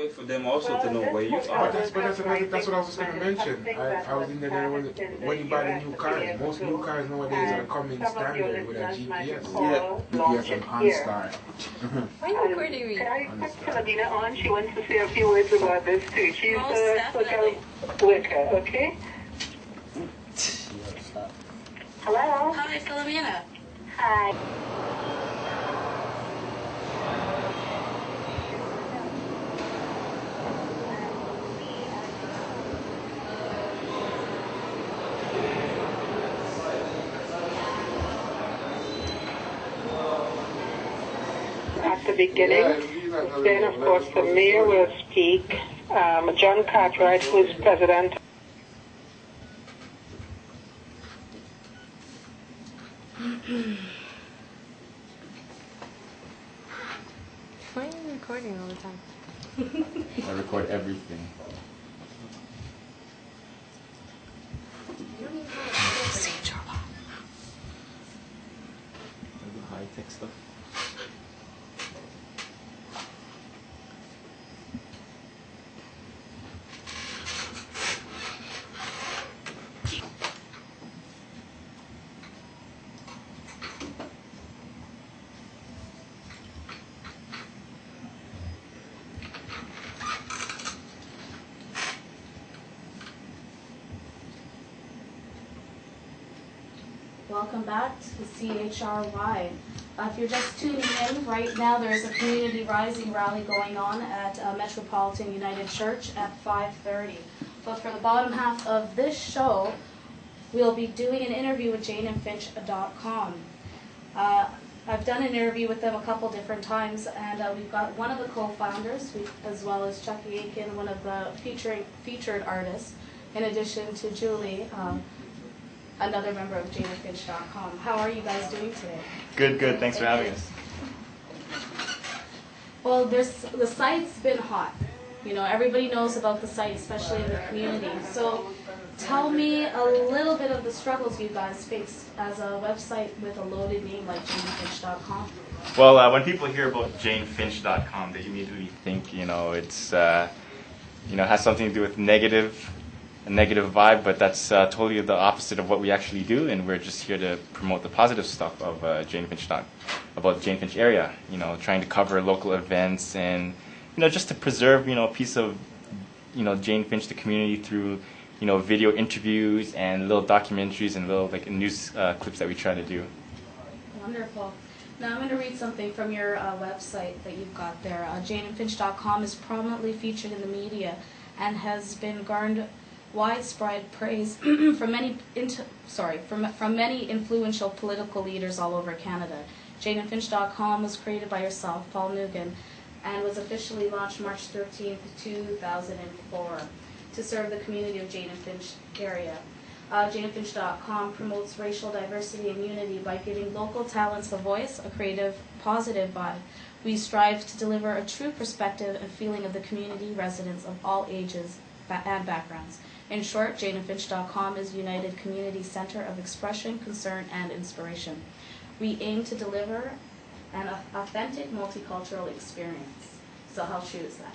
way for them also to know where you are. That's what I was just going to mention. I was in there when you buy the new cars. Most new cars nowadays are coming standard with a GPS. Yeah. GPS and OnStar. Why are you recording me? Can I put Sabrina on? She wants to say a few words about this too. She's Most a definitely. social worker, okay? Hello? Hi, Philomena. Hi. At the beginning, then of course the mayor will speak. John Cartwright, who is president. Why are you recording all the time? I record everything. CHRY. High-tech stuff. Welcome back to the CHRY. If you're just tuning in, right now there's a Community Rising rally going on at Metropolitan United Church at 5:30. But for the bottom half of this show, we'll be doing an interview with janeandfinch.com. I've done an interview with them a couple different times, and we've got one of the co-founders, as well as Chuckie Akenz, one of the featured artists, in addition to Julie, another member of janeandfinch.com. How are you guys doing today? Good, good. Thanks for having us. Well, the site's been hot. You know, everybody knows about the site, especially in the community. So tell me a little bit of the struggles you guys face as a website with a loaded name like janeandfinch.com. Well, when people hear about janefinch.com, they immediately think, it's, has something to do with a negative vibe, but that's totally the opposite of what we actually do, and we're just here to promote the positive stuff of about the Jane Finch area, trying to cover local events and, just to preserve, a piece of, Jane Finch, the community, through, video interviews and little documentaries and little news clips that we try to do. Wonderful. Now I'm going to read something from your website that you've got there. janeandfinch.com is prominently featured in the media and has been garnered widespread praise from many influential political leaders all over Canada. janeandfinch.com was created by yourself, Paul Nguyen, and was officially launched March 13th, 2004 to serve the community of Jane and Finch area. janeandfinch.com promotes racial diversity and unity by giving local talents a voice, a creative, positive vibe. We strive to deliver a true perspective and feeling of the community residents of all ages and backgrounds. In short, janeandfinch.com is a united community center of expression, concern, and inspiration. We aim to deliver an authentic multicultural experience. So how true is that?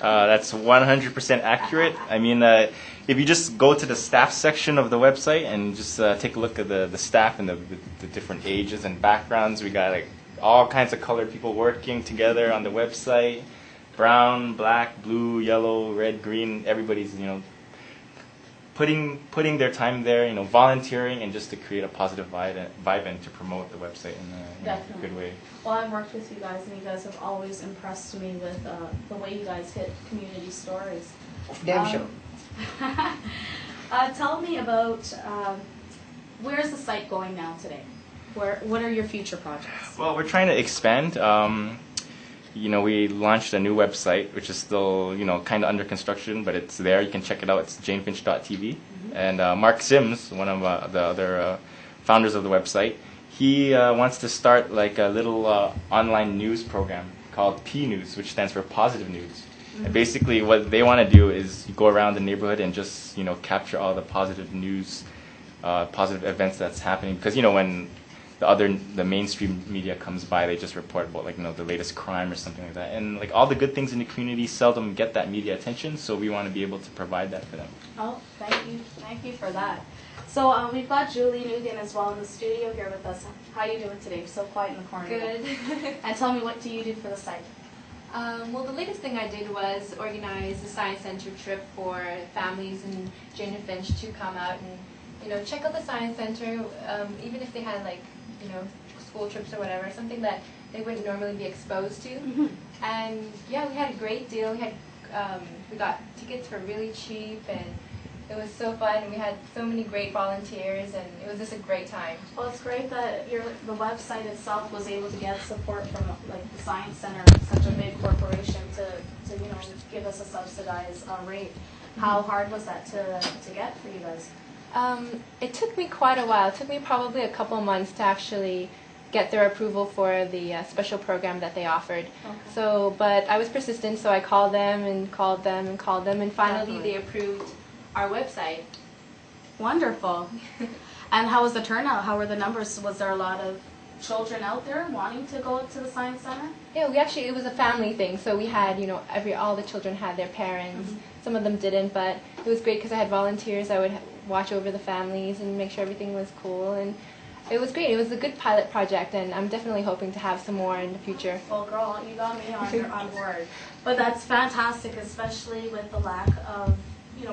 That's 100% accurate. I mean, if you just go to the staff section of the website and just take a look at the staff and the different ages and backgrounds, we got all kinds of colored people working together on the website. Brown, black, blue, yellow, red, green, everybody's, putting their time there, volunteering, and just to create a positive vibe and to promote the website in a good way. Well, I've worked with you guys, and you guys have always impressed me with the way you guys hit community stories. Tell me about where's the site going now today? What are your future projects? Well, we're trying to expand. We launched a new website, which is still, kind of under construction, but it's there. You can check it out. It's janefinch.tv. Mm-hmm. And Mark Sims, one of the other founders of the website, he wants to start a little online news program called P News, which stands for Positive News. Mm-hmm. And basically what they want to do is go around the neighborhood and just, capture all the positive news, positive events that's happening. Because, when the mainstream media comes by, they just report about like the latest crime or something like that, and like all the good things in the community seldom get that media attention. So we want to be able to provide that for them. Oh, thank you for that. So we've got Julie Nguyen as well in the studio here with us. How are you doing today? So quiet in the corner. Good. And tell me, what do you do for the site? Well, the latest thing I did was organize a Science Center trip for families in Jane and Finch to come out and check out the Science Center, even if they had like school trips or whatever, something that they wouldn't normally be exposed to. Mm-hmm. And yeah, we had a great deal. We got tickets for really cheap, and it was so fun, and we had so many great volunteers, and it was just a great time. Well, it's great that the website itself was able to get support from like the Science Center, such a big corporation, to give us a subsidized rate. How hard was that to get for you guys? It took me quite a while. It took me probably a couple months to actually get their approval for the special program that they offered. Okay. But I was persistent, so I called them and called them and called them, and finally Definitely. they approved our website. Wonderful. And how was the turnout? How were the numbers? Was there a lot of children out there wanting to go to the Science Center? Yeah, it was a family thing, so we had, all the children had their parents. Mm-hmm. Some of them didn't, but it was great because I had volunteers. I would watch over the families and make sure everything was cool, and it was great. It was a good pilot project, and I'm definitely hoping to have some more in the future. Well, girl, you got me on board. But that's fantastic, especially with the lack of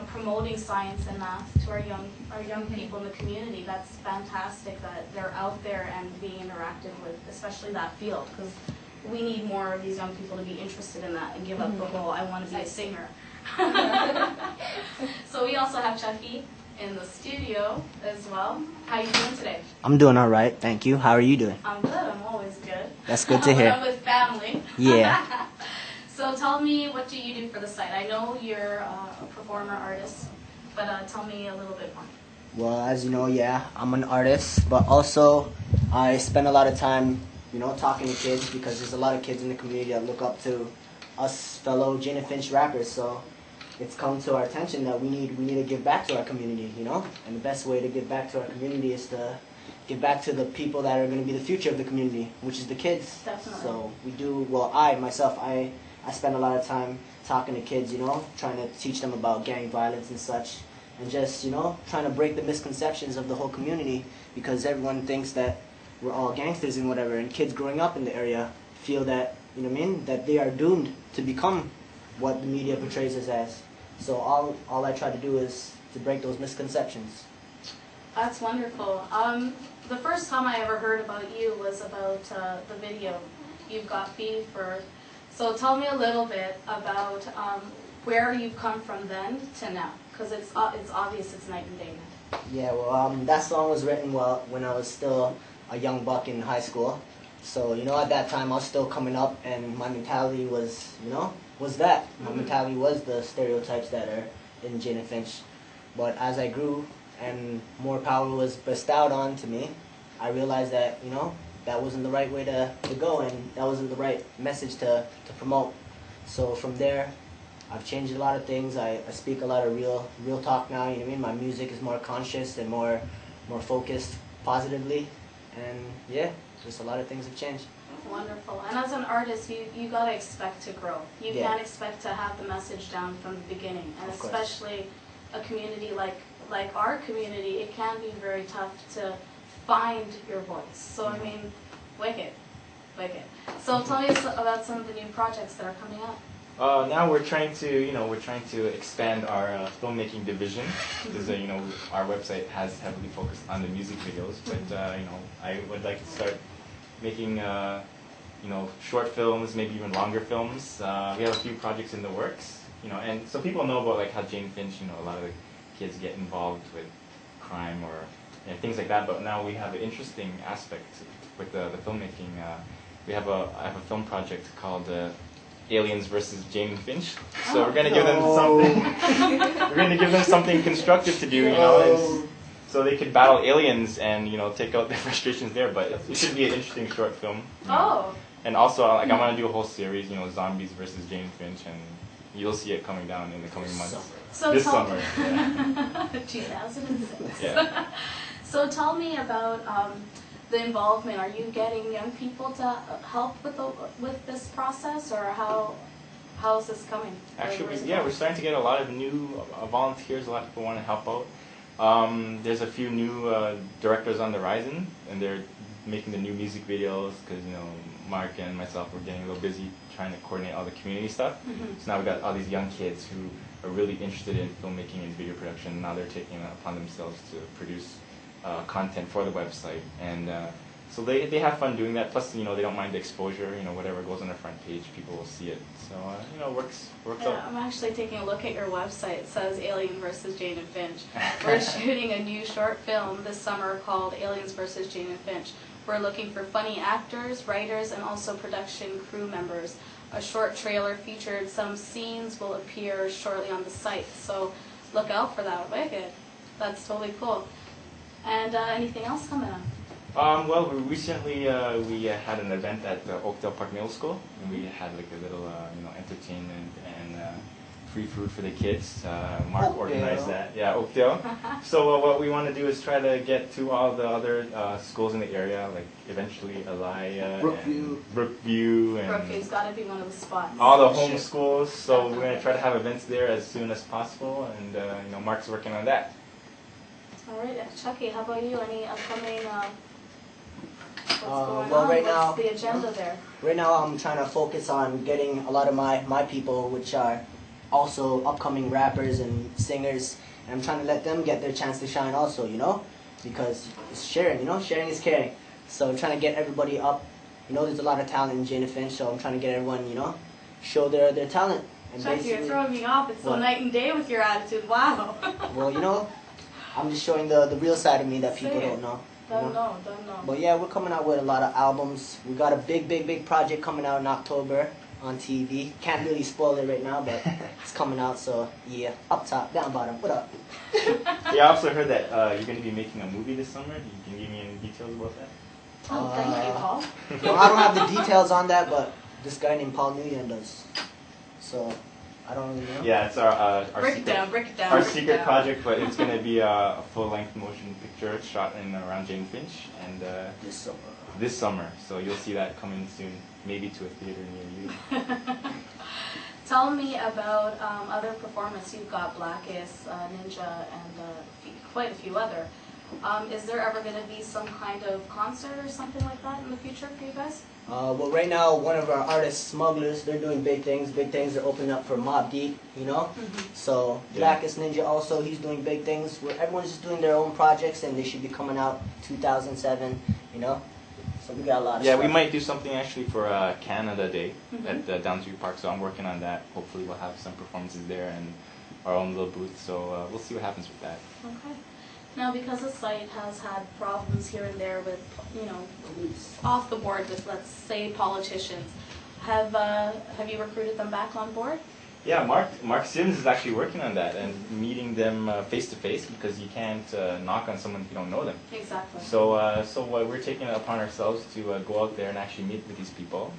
promoting science and math to our young people in the community. That's fantastic that they're out there and being interactive with, especially that field, because we need more of these young people to be interested in that and give up the whole I want to be a singer. So we also have Chuckie in the studio as well. How are you doing today? I'm doing all right, thank you. How are you doing? I'm good. I'm always good. That's good to hear. I'm with family. Yeah. So tell me, what do you do for the site? I know you're a performer artist, but tell me a little bit more. Well, as you know, yeah, I'm an artist, but also I spend a lot of time, talking to kids, because there's a lot of kids in the community that look up to us fellow Jane and Finch rappers. So it's come to our attention that we need to give back to our community, And the best way to give back to our community is to give back to the people that are going to be the future of the community, which is the kids. Definitely. So we do. Well, I spend a lot of time talking to kids, trying to teach them about gang violence and such, and just, trying to break the misconceptions of the whole community, because everyone thinks that we're all gangsters and whatever, and kids growing up in the area feel that, that they are doomed to become what the media portrays us as. So all I try to do is to break those misconceptions. That's wonderful. The first time I ever heard about you was about the video, You've Got Beef, so tell me a little bit about where you've come from then to now, because it's obvious it's night and day now. Yeah, well, that song was written when I was still a young buck in high school. So, at that time I was still coming up, and my mentality was, was that. My mentality was the stereotypes that are in Jane and Finch. But as I grew and more power was bestowed onto me, I realized that, that wasn't the right way to go, and that wasn't the right message to promote. So from there, I've changed a lot of things. I speak a lot of real talk now, My music is more conscious and more focused positively, and yeah, just a lot of things have changed. Wonderful. And as an artist, you got to expect to grow. You can't expect to have the message down from the beginning, and especially a community like our community, it can be very tough to find your voice. So wicked. So tell me about some of the new projects that are coming up. Now we're trying to expand our filmmaking division, because our website has heavily focused on the music videos, but I would like to start making short films, maybe even longer films. We have a few projects in the works, and so people know about how Jane Finch, a lot of the kids get involved with crime or things like that. But now we have an interesting aspect with the filmmaking. I have a film project called Aliens versus Jane and Finch. So we're going to give them something. We're going to give them something constructive to do, and so they could battle aliens and take out their frustrations there. But it should be an interesting short film. Oh. And also, I want to do a whole series, Zombies versus Jane and Finch, and you'll see it coming down in the coming months. So this summer. Yeah. 2006. Yeah. So tell me about the involvement? Are you getting young people to help with this process, or how is this coming? Actually, yeah, we're starting to get a lot of new volunteers. A lot of people want to help out. There's a few new directors on the horizon, and they're making the new music videos because, you know, Mark and myself were getting a little busy trying to coordinate all the community stuff. So now we've got all these young kids who are really interested in filmmaking and video production. Now they're taking it upon themselves to produce content for the website, and so they have fun doing that. Plus, you know, they don't mind the exposure. You know, whatever goes on their front page, people will see it. So you know, works out. I'm actually taking a look at your website. It says Alien versus Jane and Finch. We're shooting a new short film this summer called Aliens versus Jane and Finch. We're looking for funny actors, writers, and also production crew members. A short trailer featured some scenes will appear shortly on the site, so look out for that. Wicked. That's totally cool. And anything else coming up? Well, recently we had an event at Oakdale Park Middle School, and we had like a little you know, entertainment and free food for the kids. Mark organized that. Yeah, Oakdale. So what we want to do is try to get to all the other schools in the area, like eventually Elia, Brookview, and Brookview's got to be one of the spots. All the home schools. So we're going to try to have events there as soon as possible, and you know, Mark's working on that. All right, Chuckie, how about you? Any upcoming? What's going well, on? right What's now, the agenda there? Right now, I'm trying to focus on getting a lot of my people, which are also upcoming rappers and singers, and I'm trying to let them get their chance to shine also, you know, because it's sharing, you know, sharing is caring. So I'm trying to get everybody up. You know, there's a lot of talent in Jane and Finch, so I'm trying to get everyone, you know, show their talent. And Chuckie, you're throwing me off. It's so night and day with your attitude. Wow. Well, you know, I'm just showing the real side of me that people don't know. Don't know. But yeah, we're coming out with a lot of albums. We got a big project coming out in October on TV. Can't really spoil it right now, but it's coming out, so yeah. Up top, down bottom. What up? Yeah, I also heard that you're going to be making a movie this summer. Can you give me any details about that? Oh, thank you, Paul. No, I don't have the details on that, but this guy named Paul Nguyen does. So I don't really know. Yeah, it's our break secret, it down. our secret project, but it's going to be a full-length motion picture shot in around Jane Finch, and this summer. So you'll see that coming soon, maybe to a theater near you. Tell me about other performers. You've got Blackest, Ninja, and quite a few other. Is there ever going to be some kind of concert or something like that in the future for you guys? Well, right now, one of our artists, Smugglers, they're doing big things. Big things. They're opening up for Mobb Deep, you know? So, Blackest Ninja also, he's doing big things. Where everyone's just doing their own projects, and they should be coming out 2007, you know? So we got a lot of stuff. We might do something actually for Canada Day at Downsview Park, so I'm working on that. Hopefully we'll have some performances there and our own little booth, so we'll see what happens with that. Okay. Now, because the site has had problems here and there with, you know, off the board with, let's say, politicians, have you recruited them back on board? Yeah, Mark Sims is actually working on that and meeting them face to face, because you can't knock on someone if you don't know them. Exactly. So we're taking it upon ourselves to go out there and actually meet with these people,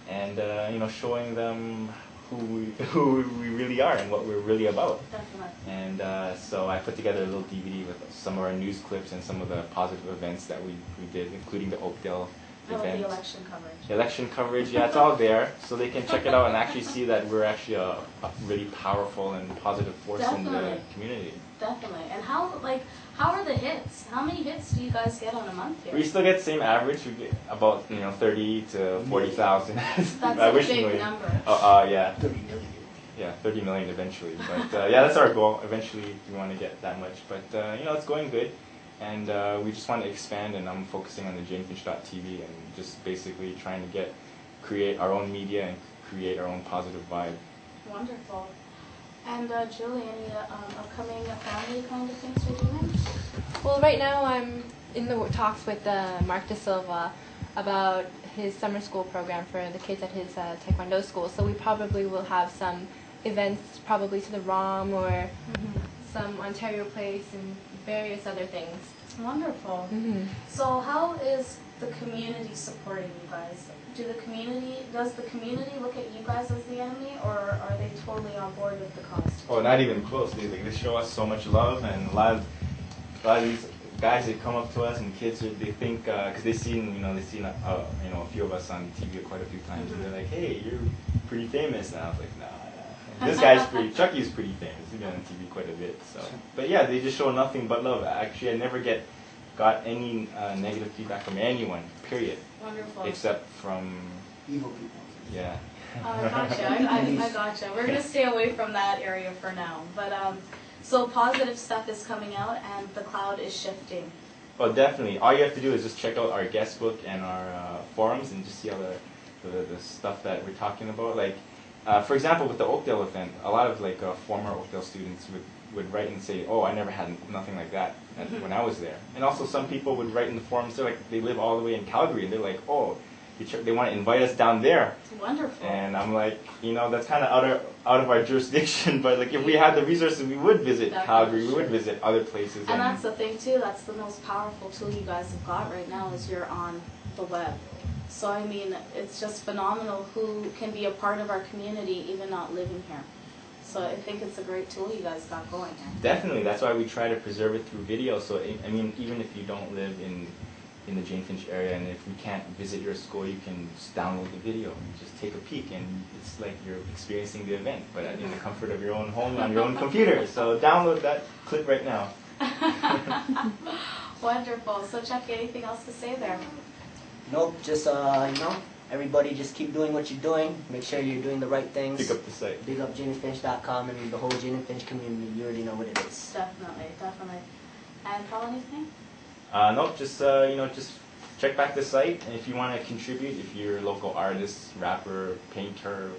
and you know, showing them who we really are and what we're really about. Definitely. And so I put together a little DVD with some of our news clips and some of the positive events that we did, including the Oakdale event. The election coverage. The election coverage, yeah, it's all there, so they can check it out and actually see that we're actually a really powerful and positive force in the community. Definitely. And how are the hits? How many hits do you guys get on a month here? We still get the same average. We get about 30 to 40,000. That's a big number. Yeah. 30 million. Yeah, 30 million eventually. But yeah, that's our goal. Eventually, we want to get that much. But you know, it's going good, and we just want to expand. And I'm focusing on the JaneFinch.tv and just basically trying to create our own media and create our own positive vibe. Wonderful. And Julie, any upcoming family kind of things you're doing? Well, right now I'm in the talks with Mark De Silva about his summer school program for the kids at his Taekwondo school. So we probably will have some events, probably to the ROM or some Ontario Place and various other things. Wonderful. So how is the community supporting you guys? Does the community look at you guys as the enemy, or are they totally on board with the cause? Oh, not even close. They show us so much love, and a lot of these guys that come up to us and kids, they think because they've seen a few of us on TV quite a few times, and they're like, hey, you're pretty famous. And I was like, nah. This guy's Chuckie's pretty famous. He's been on TV quite a bit. So, but yeah, they just show nothing but love. Actually, I never got any negative feedback from anyone. Period. Wonderful. Except from Evil people. Yeah. I gotcha. I gotcha. We're gonna stay away from that area for now. But so positive stuff is coming out, and the cloud is shifting. Oh, definitely. All you have to do is just check out our guest book and our forums, and just see all the stuff that we're talking about. Like, for example, with the Oakdale event, a lot of like former Oakdale students would write and say, "Oh, I never had nothing like that when I was there." And also, some people would write in the forums. They're like, they live all the way in Calgary, and they're like, "Oh, they want to invite us down there." Wonderful. And I'm like, that's kind of out of our jurisdiction. But like, if we had the resources, we would visit Calgary. We would visit other places. And that's the thing too. That's the most powerful tool you guys have got right now, is you're on the web. So I mean, it's just phenomenal who can be a part of our community, even not living here. So I think it's a great tool you guys got going here. Definitely. That's why we try to preserve it through video. So I mean, even if you don't live in the Jane Finch area, and if we can't visit your school, you can just download the video and just take a peek, and it's like you're experiencing the event, but in the comfort of your own home on your own computer. So download that clip right now. Wonderful. So Chuckie, anything else to say there? Nope, just everybody just keep doing what you're doing. Make sure you're doing the right things. Pick up the site. Big up JaneFinch.com and the whole Jane and Finch community. You already know what it is. Definitely, definitely. And Paul, anything? Nope, just check back the site, and if you want to contribute, if you're a local artist, rapper, painter,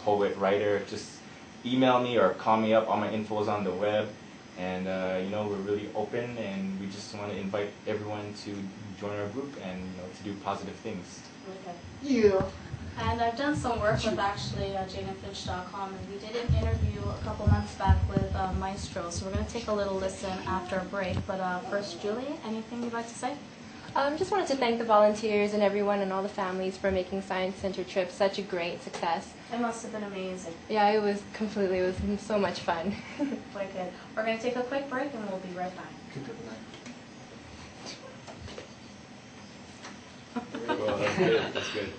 poet, writer, just email me or call me up. All my info is on the web, and we're really open, and we just want to invite everyone to join our group and to do positive things. Okay. Yeah. And I've done some work with actually JaneandFinch.com, and we did an interview a couple months back with Maestro, so we're going to take a little listen after a break. But first, Julie, anything you'd like to say? Just wanted to thank the volunteers and everyone and all the families for making Science Center Trip such a great success. It must have been amazing. Yeah, it was so much fun. Wicked. We're going to take a quick break, and we'll be right back. Well, that's good. That's good.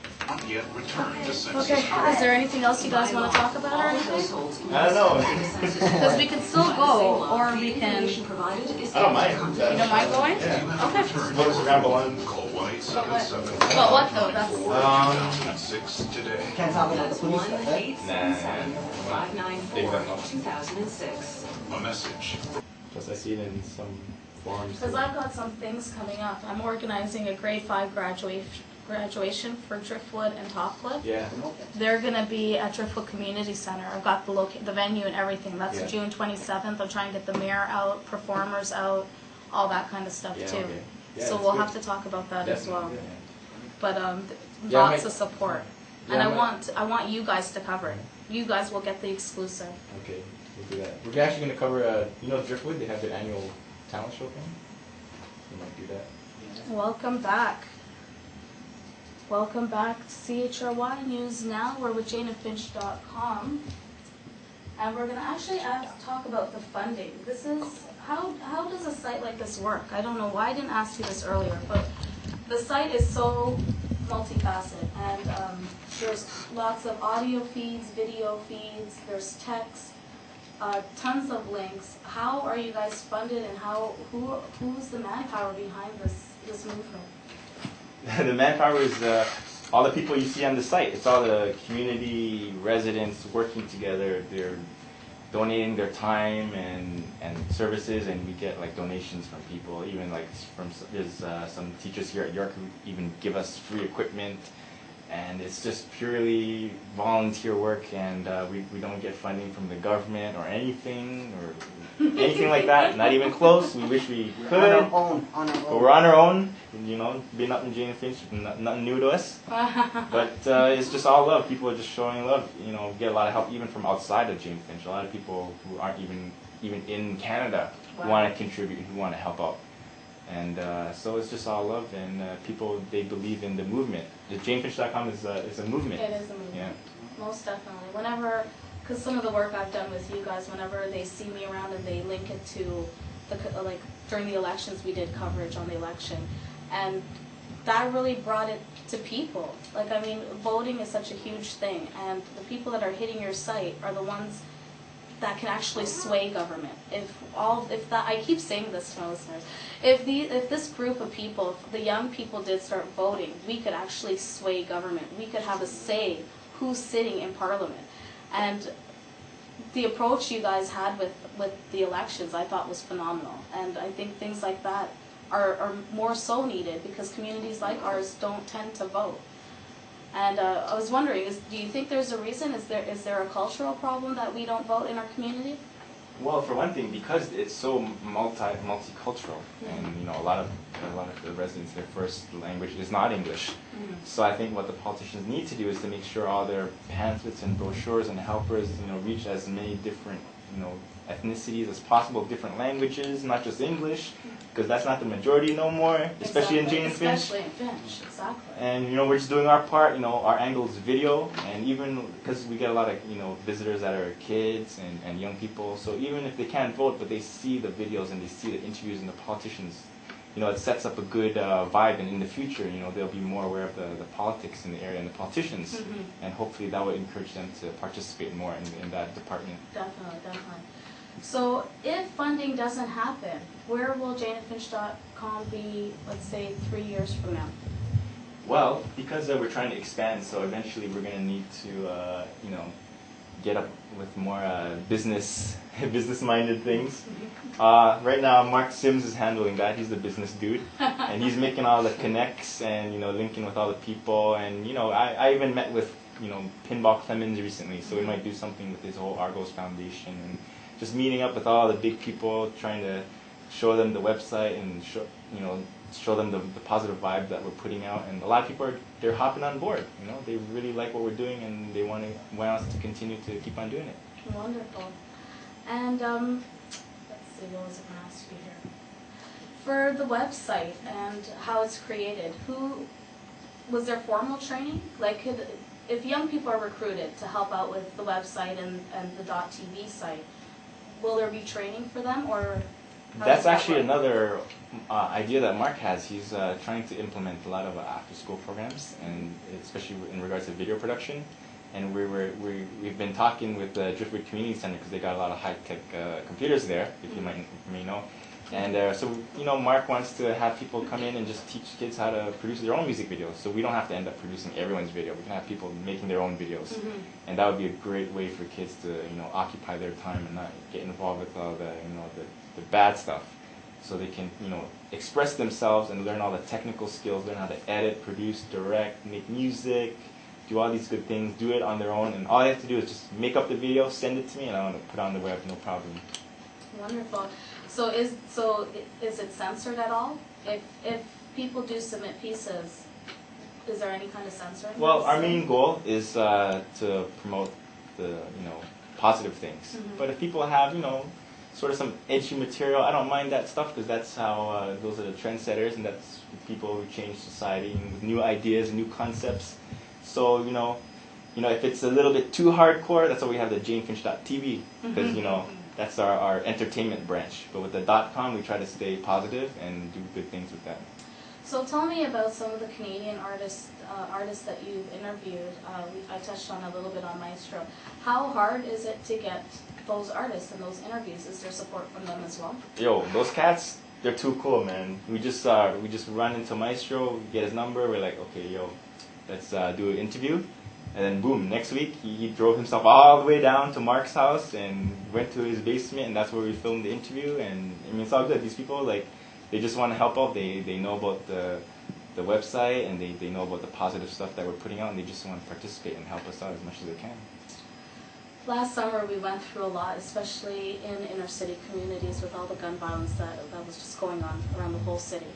Yet return to census. Okay, is there anything else you guys want to talk about or anything? I don't know. Because we can still go, or we can... I don't mind. You don't mind going? Yeah. Okay. We'll just ramble on. Call 1-877. But what though? That's... 6 today. Can't talk about the police stuff, right? Nah. 2006. A message. Plus, I see it in some forums. Because I've got some things coming up. I'm organizing a grade 5 graduation for Driftwood and Topcliffe. Yeah. They're going to be at Driftwood Community Center. I've got the venue and everything. That's Yeah. June 27th. I'm trying to get the mayor out, performers out, all that kind of stuff Yeah, too. okay. Yeah, So that's we'll good. have to talk about that as well. Definitely, But Yeah, lots my- of support. Yeah, And my- I want you guys to cover it. You guys will get the exclusive. Okay, we'll do that. We're actually going to cover, Driftwood, they have their annual talent show thing. We might do that. Welcome back. Welcome back to CHRY News Now. We're with JaneandFinch.com. And we're going to actually talk about the funding. This is, how does a site like this work? I don't know why I didn't ask you this earlier, but the site is so multifaceted. And there's lots of audio feeds, video feeds, there's text, tons of links. How are you guys funded, and who's the manpower behind this movement? The manpower is all the people you see on the site. It's all the community residents working together. They're donating their time and services, and we get like donations from people. Even like there's some teachers here at York who even give us free equipment. And it's just purely volunteer work, and we don't get funding from the government or anything like that. Not even close. We wish we could. On our own. But we're on our own. Being up in Jane and Finch, nothing new to us. But it's just all love. People are just showing love. Get a lot of help even from outside of Jane and Finch. A lot of people who aren't even in Canada who want to contribute, who want to help out. And so it's just all love, and people, they believe in the movement. The JaneFinch.com is a movement. It is a movement. Yeah. Most definitely. Whenever, because some of the work I've done with you guys, whenever they see me around and they link it to like during the elections, we did coverage on the election, and that really brought it to people. Like, I mean, voting is such a huge thing, and the people that are hitting your site are the ones that can actually sway government. If that, I keep saying this to my listeners, if this group of people, if the young people did start voting, we could actually sway government. We could have a say who's sitting in Parliament. And the approach you guys had with the elections, I thought was phenomenal. And I think things like that are more so needed because communities like ours don't tend to vote. And I was wondering, do you think there's a reason? Is there a cultural problem that we don't vote in our community? Well, for one thing, because it's so multicultural, and you know, a lot of the residents, their first language is not English. So I think what the politicians need to do is to make sure all their pamphlets and brochures and helpers, you know, reach as many different, you know, ethnicities as possible, different languages, not just English, because that's not the majority no more, especially in Jane and Finch. Especially in Finch, exactly. And you know, we're just doing our part. You know, our angle is video, and even because we get a lot of, you know, visitors that are kids and young people. So even if they can't vote, but they see the videos and they see the interviews and the politicians, you know, it sets up a good vibe. And in the future, you know, they'll be more aware of the politics in the area and the politicians, and hopefully that would encourage them to participate more in that department. Definitely, definitely. So if funding doesn't happen, where will janeandfinch.com be, let's say, 3 years from now? Well, because we're trying to expand, so eventually we're going to need to, you know, get up with more business-minded things. Right now, Mark Sims is handling that. He's the business dude, and he's making all the connects and, you know, linking with all the people. And you know, I even met with, you know, Pinball Clemens recently, so we might do something with his whole Argos Foundation and just meeting up with all the big people, trying to show them the website and show them the positive vibe that we're putting out. And a lot of people they're hopping on board. You know, they really like what we're doing and they want us to continue to keep on doing it. Wonderful. And let's see, what was I going to ask you here? For the website and how it's created, was there formal training? Like, if young people are recruited to help out with the website and the .tv site, will there be training for them, or? That's actually another idea that Mark has. He's trying to implement a lot of after-school programs, and especially in regards to video production. And we've been talking with the Driftwood Community Center because they got a lot of high-tech computers there, if you may know. And so, you know, Mark wants to have people come in and just teach kids how to produce their own music videos. So we don't have to end up producing everyone's video. We can have people making their own videos. And that would be a great way for kids to, you know, occupy their time and not get involved with all the, you know, the bad stuff. So they can, you know, express themselves and learn all the technical skills, learn how to edit, produce, direct, make music, do all these good things, do it on their own. And all they have to do is just make up the video, send it to me, and I want to put it on the web, no problem. Wonderful. So is it censored at all? If people do submit pieces, is there any kind of censoring? Well, our main goal is to promote the, you know, positive things. But if people have, you know, sort of some edgy material, I don't mind that stuff because that's how those are the trendsetters, and that's people who change society with new ideas and new concepts. So, you know, if it's a little bit too hardcore, that's why we have the janefinch.tv, because, you know, that's our entertainment branch. But with the .com, we try to stay positive and do good things with that. So tell me about some of the Canadian artists that you've interviewed. I touched on a little bit on Maestro. How hard is it to get those artists and those interviews? Is there support from them as well? Yo, those cats, they're too cool, man. We just run into Maestro, we get his number, we're like, okay, yo, let's do an interview. And then boom, next week he drove himself all the way down to Mark's house and went to his basement, and that's where we filmed the interview. And I mean, it's all good. These people, like, they just want to help out. They know about the website, and they know about the positive stuff that we're putting out, and they just want to participate and help us out as much as they can. Last summer we went through a lot, especially in inner city communities with all the gun violence that was just going on around the whole city.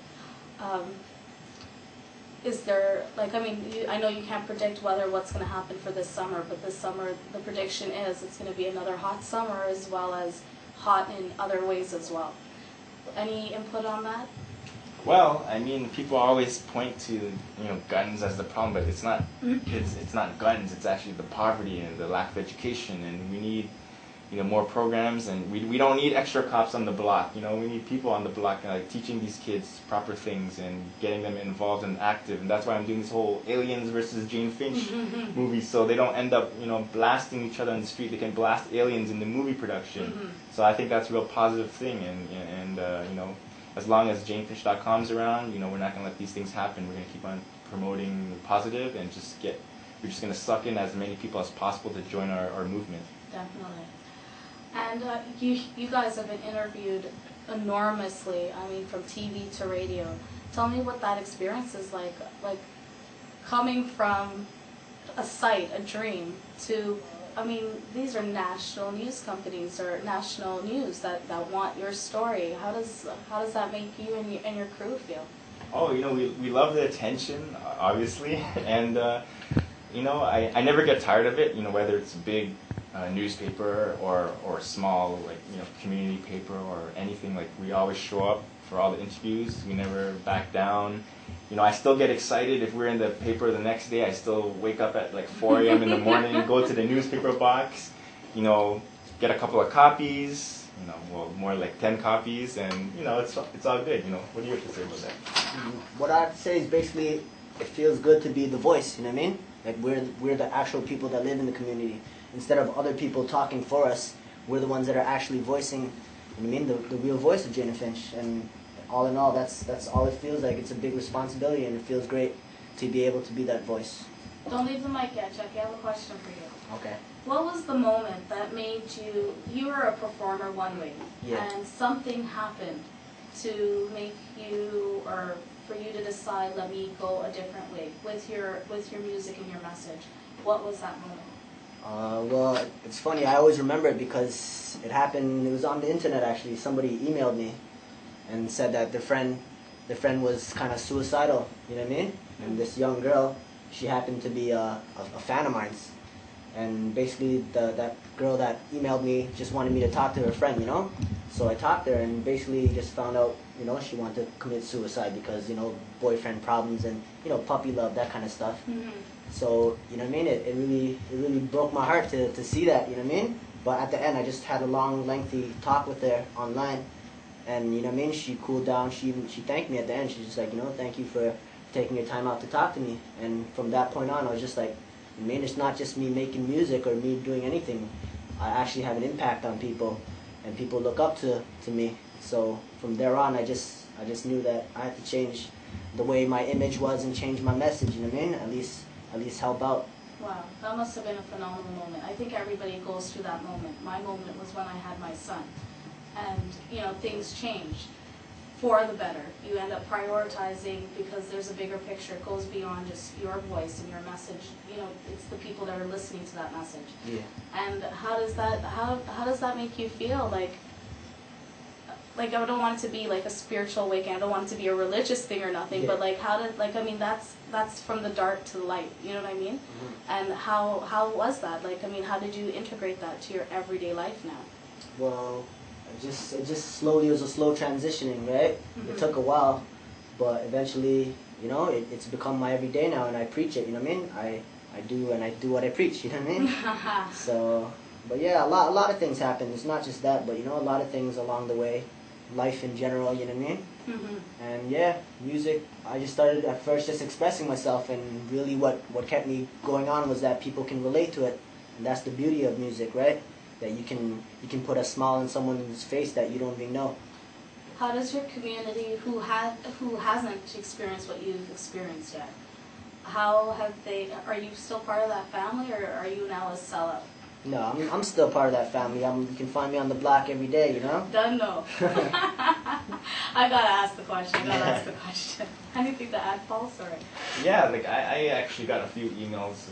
Is there, like, I mean, I know you can't predict what's going to happen for this summer, but this summer the prediction is it's going to be another hot summer as well as hot in other ways as well. Any input on that? Well, I mean, people always point to, you know, guns as the problem, but it's not. It's not guns. It's actually the poverty and the lack of education, and we need, more programs, and we don't need extra cops on the block. We need people on the block teaching these kids proper things and getting them involved and active. And that's why I'm doing this whole Aliens versus Jane Finch movie, so they don't end up blasting each other on the street. They can blast aliens in the movie production. So I think that's a real positive thing. And as long as JaneFinch.com's around, we're not going to let these things happen. We're going to keep on promoting the positive and we're just going to suck in as many people as possible to join our movement. Definitely. And you guys have been interviewed enormously, from TV to radio. Tell me what that experience is like coming from a site, a dream, to, these are national news companies or national news that want your story. How does that make you and your crew feel? Oh, we love the attention, obviously, and I never get tired of it. Whether it's a big newspaper or small community paper or anything, we always show up for all the interviews. We never back down. I still get excited if we're in the paper the next day. I still wake up at 4 a.m. in the morning, go to the newspaper box, get a couple of copies, more like 10 copies, and it's all good. What do you have to say about that? What I have to say is basically it feels good to be the voice. You know what I mean? We're the actual people that live in the community. Instead of other people talking for us, we're the ones that are actually voicing, the real voice of Jane Finch. And all in all, that's all it feels like. It's a big responsibility, and it feels great to be able to be that voice. Don't leave the mic yet, Chuckie. I have a question for you. Okay. What was the moment that made you were a performer one way, Yeah. and something happened to make you, or for you to decide, let me go a different way with your music and your message? What was that moment? Well, it's funny. I always remember it because it happened. It was on the internet actually. Somebody emailed me and said that their friend was kind of suicidal. You know what I mean? And this young girl, she happened to be a fan of mine. And basically, that girl that emailed me just wanted me to talk to her friend. So I talked to her and basically just found out, she wanted to commit suicide because boyfriend problems and puppy love, that kind of stuff. So, it really broke my heart to see that, But at the end, I just had a long, lengthy talk with her online, and, she cooled down, she thanked me at the end. She's just like, thank you for taking your time out to talk to me. And from that point on, I was just like, it's not just me making music or me doing anything. I actually have an impact on people, and people look up to me. So from there on, I just knew that I had to change the way my image was and change my message, At least help out. Wow, that must have been a phenomenal moment. I think everybody goes through that moment. My moment was when I had my son. And, things change for the better. You end up prioritizing because there's a bigger picture. It goes beyond just your voice and your message. It's the people that are listening to that message. Yeah. And how does that make you feel? I don't want it to be like a spiritual awakening. I don't want it to be a religious thing or nothing. Yeah. But that's from the dark to the light. You know what I mean? Mm-hmm. And how was that? How did you integrate that to your everyday life now? Well, it just slowly, it was a slow transitioning, right? Mm-hmm. It took a while, but eventually, it's become my everyday now, and I preach it. You know what I mean? I do what I preach. You know what I mean? So, but yeah, a lot of things happen. It's not just that, but a lot of things along the way. Life in general, you know what I mean? Mm-hmm. And yeah, music, I just started at first just expressing myself, and really what kept me going on was that people can relate to it. And that's the beauty of music, right? That you can put a smile on someone's face that you don't even know. How does your community, who hasn't experienced what you've experienced yet, are you still part of that family, or are you now a sellout? No, I'm still part of that family. You can find me on the block every day, Done, no. I gotta ask the question. Anything to add, Paul? Sorry. Yeah, I actually got a few emails,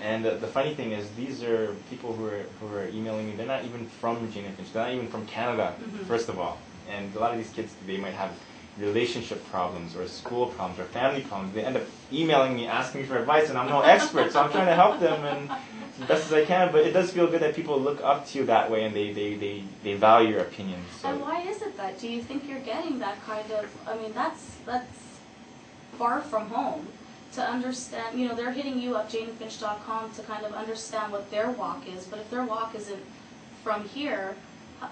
and the funny thing is, these are people who are emailing me. They're not even from Jane Finch. They're not even from Canada, first of all. And a lot of these kids, they might have relationship problems or school problems or family problems. They end up emailing me, asking me for advice, and I'm no expert, so I'm trying to help them and as best as I can. But it does feel good that people look up to you that way, and they value your opinions. So. And why is it that? Do you think you're getting that kind of? That's far from home. To understand, they're hitting you up, JaneFinch.com, to kind of understand what their walk is. But if their walk isn't from here,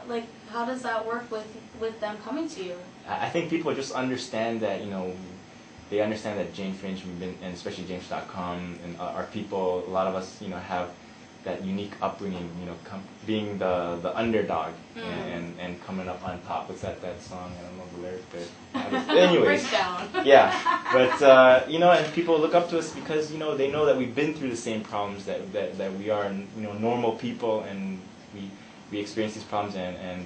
like, how does that work with them coming to you? I think people just understand that, they understand that Jane Finch, and especially James.com, and our people, a lot of us, have that unique upbringing, being the underdog and coming up on top. What's that song? I don't know the lyrics, but anyways. Breakdown. Yeah, but and people look up to us because they know that we've been through the same problems that we are, normal people, and we experience these problems, and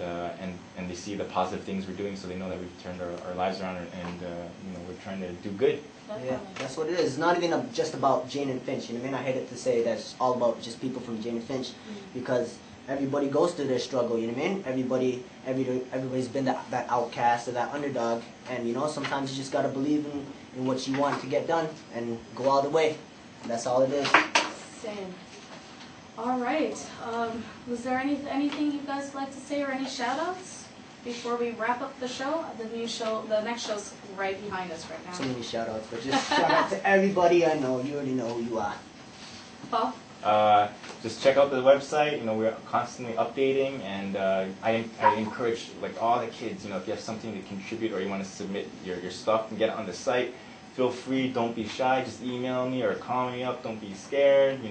they see the positive things we're doing, so they know that we've turned our lives around, and we're trying to do good. Yeah, that's what it is. It's not even just about Jane and Finch. I hate it to say that it's all about just people from Jane and Finch, because everybody goes through their struggle. Everybody's been that outcast or that underdog, and sometimes you just gotta believe in what you want to get done and go all the way. That's all it is. Same. All right. Was there anything you guys would like to say, or any shout-outs before we wrap up the show? The next show's right behind us right now. So many shout-outs, but just shout out to everybody I know. You already know who you are. Paul? Just check out the website. We're constantly updating, and I encourage all the kids. If you have something to contribute or you want to submit your stuff and get it on the site, feel free. Don't be shy. Just email me or call me up. Don't be scared.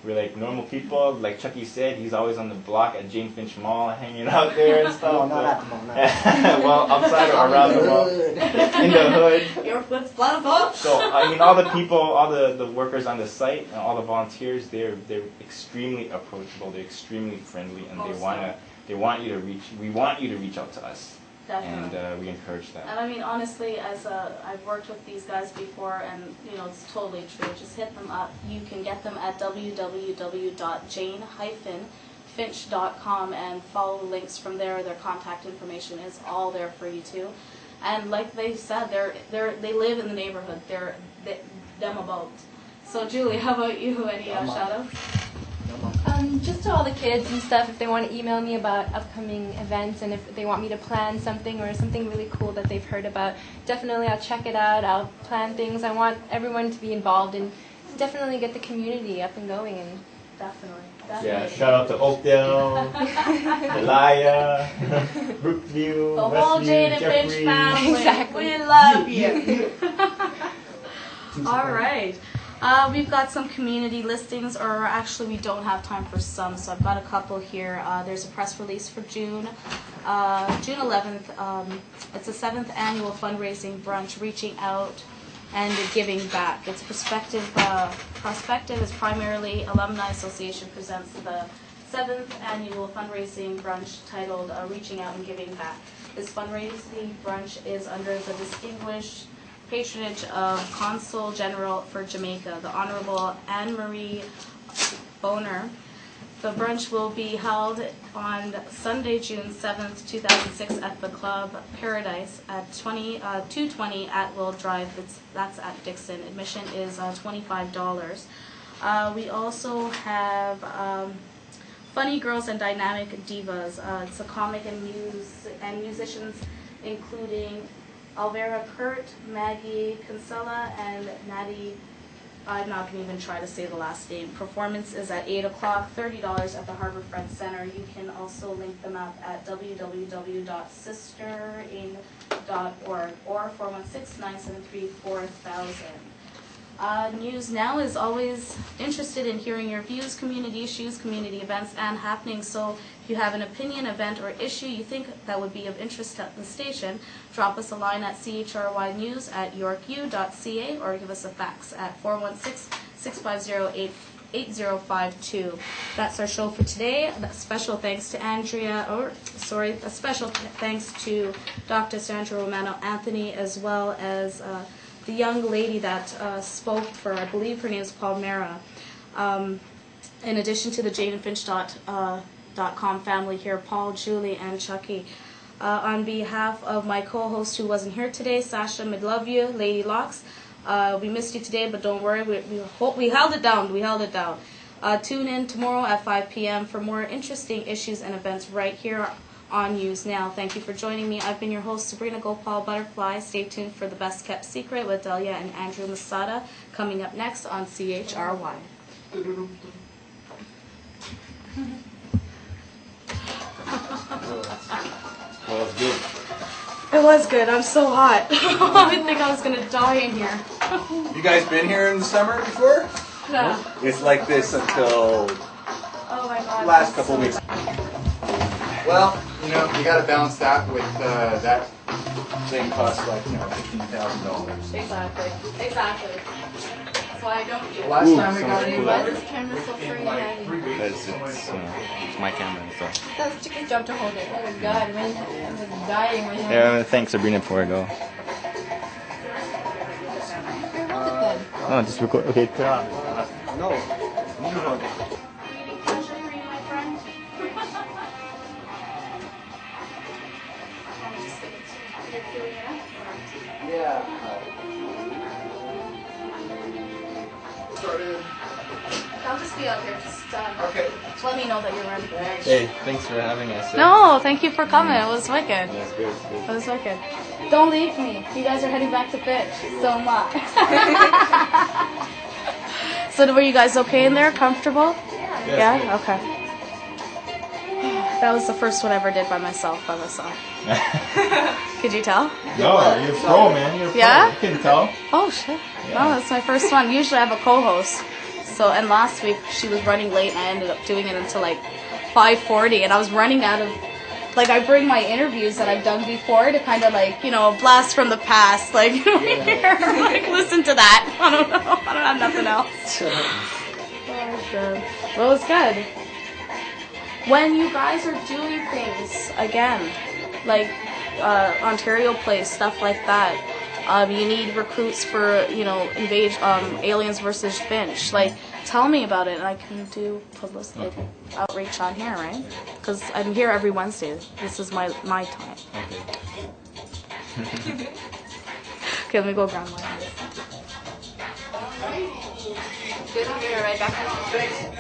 We're like normal people. Like Chucky said, he's always on the block at Jane Finch Mall, hanging out there and stuff. No, not at the mall. Not at the mall. Well, outside or around the mall, in the hood. Your foot's plentiful. So all the people, all the workers on the site, and all the volunteers, they're extremely approachable. They're extremely friendly, and we want you to reach out to us. Definitely. And we encourage that. And honestly, I've worked with these guys before, and it's totally true. Just hit them up. You can get them at www.jane-finch.com and follow the links from there. Their contact information is all there for you too. And like they said, they live in the neighborhood. They're them about. So Julie, how about you? Any shout-outs? Just to all the kids and stuff, if they want to email me about upcoming events, and if they want me to plan something or something really cool that they've heard about, definitely I'll check it out. I'll plan things. I want everyone to be involved and definitely get the community up and going. And Definitely. Yeah, shout out to Oakdale, Malaya, Brookview, The whole Jane and Finch CHRY. family. Exactly. We love you. All right. We've got some community listings, or actually we don't have time for some, so I've got a couple here. There's a press release for June 11th. It's the 7th annual fundraising brunch, reaching out and giving back. It's Prospective is primarily Alumni Association presents the 7th annual fundraising brunch titled Reaching Out and Giving Back. This fundraising brunch is under the distinguished patronage of Consul General for Jamaica, the Honorable Anne-Marie Boner. The brunch will be held on Sunday, June 7th, 2006 at the Club Paradise at 220 Atwell Drive. That's at Dixon. Admission is $25. We also have Funny Girls and Dynamic Divas. It's a comic and musicians including Alvera Kurt, Maggie Kinsella, and Natty. I'm not going to even try to say the last name. Performance is at 8 o'clock, $30 at the Harborfront Center. You can also link them up at www.sistering.org or 416-973-4000. News Now is always interested in hearing your views, community issues, community events, and happenings. So if you have an opinion, event, or issue you think that would be of interest at the station, drop us a line at chrynews@yorku.ca or give us a fax at 416-650-8052. That's our show for today. A special thanks to a special thanks to Dr. Sandra Romano Anthony, as well as the young lady that spoke for, I believe her name is Paul Nguyen. In addition to the JaneandFinch.com family here, Paul, Julie, and Chucky. On behalf of my co-host who wasn't here today, Sasha, love you, Lady Locks. We missed you today, but don't worry, we held it down. Tune in tomorrow at 5 p.m. for more interesting issues and events right here on News Now. Thank you for joining me. I've been your host, Sabrina Gopaul Butterfly. Stay tuned for The Best Kept Secret with Delia and Andrew Masada coming up next on CHRY. It was good. I'm so hot. I didn't think I was gonna die in here. You guys been here in the summer before? No. It's like this until Oh my god. last couple so weeks. Well, you know, you got to balance that with that thing costs like $15,000. Exactly. Exactly. That's why I don't do it. Last time we got Why any is this camera so free heavy? Because it's my camera and stuff. That's Chickie's job to hold it. Oh my god, man. I was dying when I Yeah, thanks Sabrina before I go. No, just record. Okay, turn on. No. You hold it. Yeah. I'll just be out here. Just Okay. let me know that you're ready. Hey, thanks for having us. No, thank you for coming. It was wicked. Yeah, it's good. It's good. It was wicked. Don't leave me. You guys are heading back to pitch. So much. So were you guys okay in there? Comfortable? Yeah? Okay. That was the first one I ever did by myself. Could you tell? No, you're pro, man. You're pro. Yeah? You can tell. Oh shit. No, that's my first one. Usually I have a co-host. So, and last week she was running late and I ended up doing it until like 5:40 and I was running out of, like I bring my interviews that I've done before to kind of like, you know, blast from the past, like, like listen to that. I don't know. I don't have nothing else. Oh shit. Well, it's good. When you guys are doing things again, like Ontario Place, stuff like that, you need recruits for, you know, Aliens versus Finch. Like, tell me about it, and I can do publicity, outreach on here, right? Because I'm here every Wednesday. This is my time. Okay. Okay, let me go grab my. Good, I'll be right back.